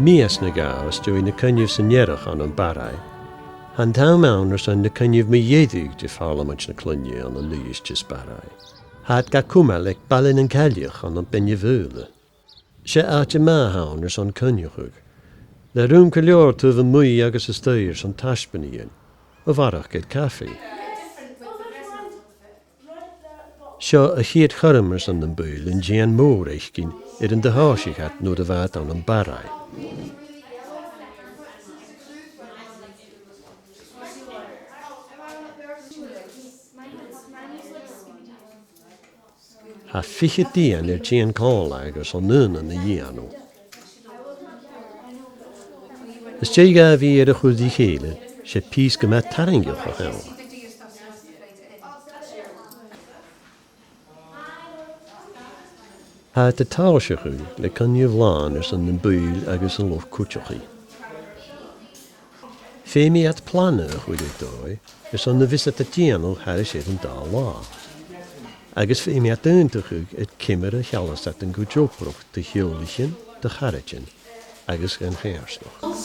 Mías na gáas doing na cynnyf sy'n nierach an an barau. Han taw mewn os an na cynnyf mi ieddig de Parliament na clynnu an an lys jys barau. Had ga cwmel ec balin yn celiach an an benye vyle. Se aatje ma haun os an cynnychug. Le rŵm cylior tu fy mwy agos y styr son tasbyn un. O farach gyd caffi. Sio y hyd chyrmers an yn bwyl yn gian môr eichgyn yn dyhosig at nôd y fad an yn barau. Ha fiche dian gian call agos an nun an y ianw. Ys jeiga fi y chwyd I chele, se pys gyma taringioch o hewl. Ha de taalsechug le kan je vlaan is an den buil agus an lof kutjochi. Femi at plannen goed het dooi, is an de visit at jianel haar is even da la. Agus femi at eintugug het kimmere challas at een goedjoproch te hiolichen, te garretjen, agus geen geers nog.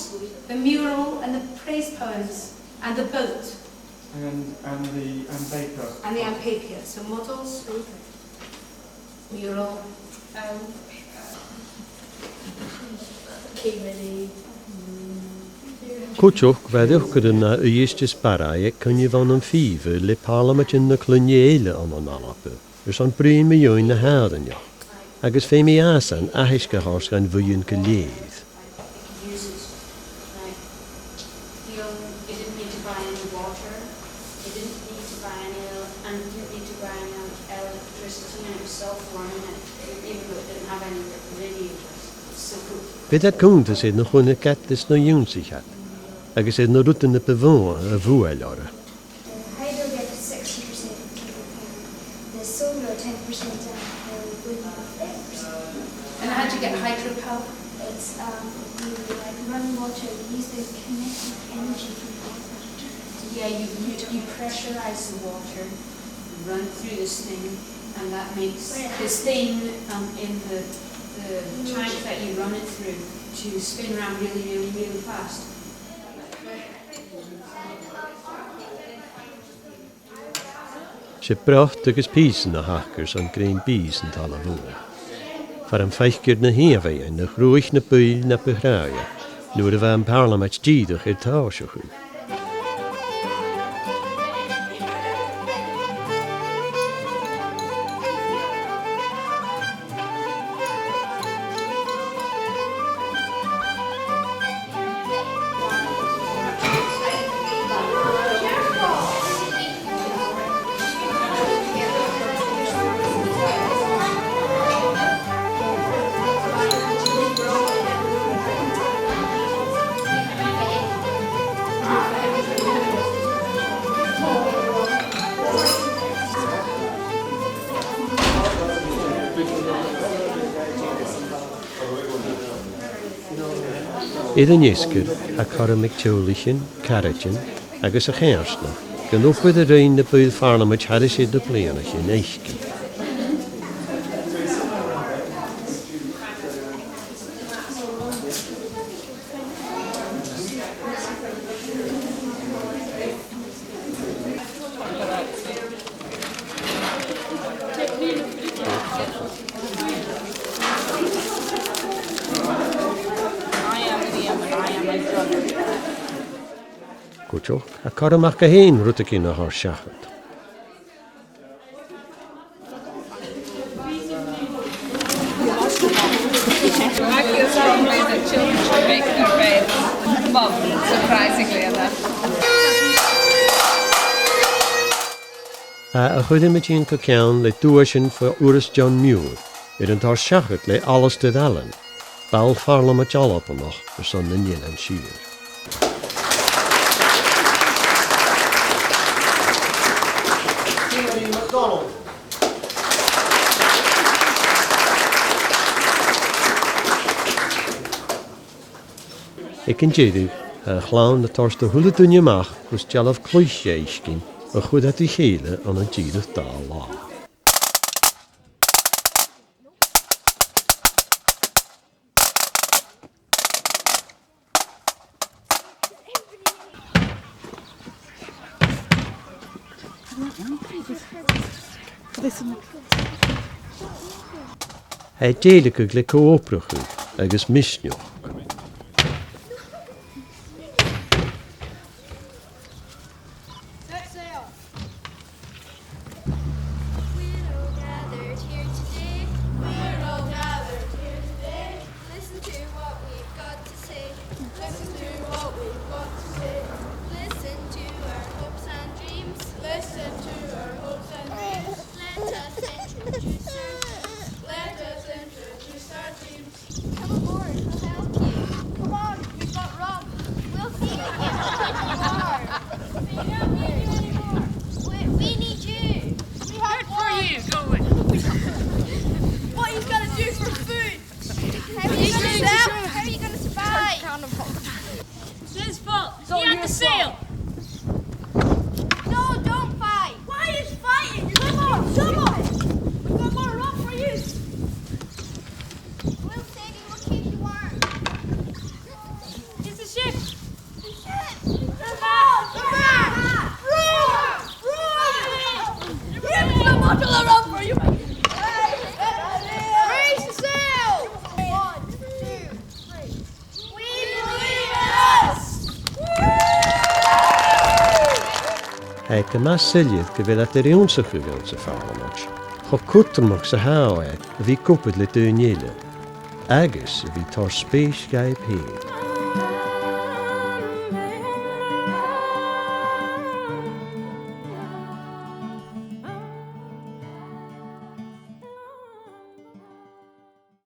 The mural and the praise poems and the boat. And the paper. And the ampapia. So models, mural, Kutjoch wedwch gyda na ystis barau kan je van een five le parlement in de klunjele an an alape. An bryn me join na haden ja. Agus femi asan ahiske hars gan vujen geleed. Byd at gwnta sydd na chwn y gatlys na yw'n sich hat. Agus sydd na rwtyn y befon y fwyl o'r. Hydro get 60% the solar 10% and the wind 5%. And how do you get hydropower? It's you like run water, use the kinetic energy from the water. Yeah, you pressurize the water, run through this thing, and that makes this thing in the tank that you run it through to spin around really fast. Se bracht agus písen na hackers an grein bís an tal a fwyl. Far an feichgyd na hefei en na grúich na bwyl na behrauja, nu'r y fan parlament ddidwch i'r taosach. Iddyn ysgyr a corymig tiwlichen, carretjen, agus a chearsna, gan opwyd y rhain na bwyl farnamach haris idd y bleanach yn eichgi. Kutjoch, a corymach a hyn rwtig yn o'r siachod. A chwydym y ti'n cael le dwysyn for Urs John Muir, yn o'r siachod le Alistair Allen, bal farlam a jalop ynoch, yr son yn yin yn sir. Ik in jedig, chlawn na tors de hwle dwnia mach, rwys jalaf clwysia eisgyn, a chwyd at I chele an y jedig da la. Hij déalacha le cóoprachu agus misneoch. We're all gathered here today. We're all gathered here today. Listen to what we've got to say. Listen to what we've got to say. Listen to our hopes and dreams. Listen to our hopes and dreams. Let us introduce our teams. Let us introduce our teams. Come aboard, we'll help you. Come on, we've got rum. We'll see you again. We don't need you anymore. We need you. We have one. What are you going to do for food? How are you going to sell? How are you going to survive? It's his fault. He had to sail. No, don't fight. Why are you fighting? Come on. We've got more rum for you. We'll save you. We'll keep you warm. It's the ship. The ship. Come on. Here's a bottle of rum for you. Raise the sail. 1, 2, 3. We believe in us. Hij gemas siliad go bhfuil at riúnsacha gan sa fálamach. Cho cutamach sa háid a bhí cúpad le dúnéile. Agus a bhí tar spéis gaib hé.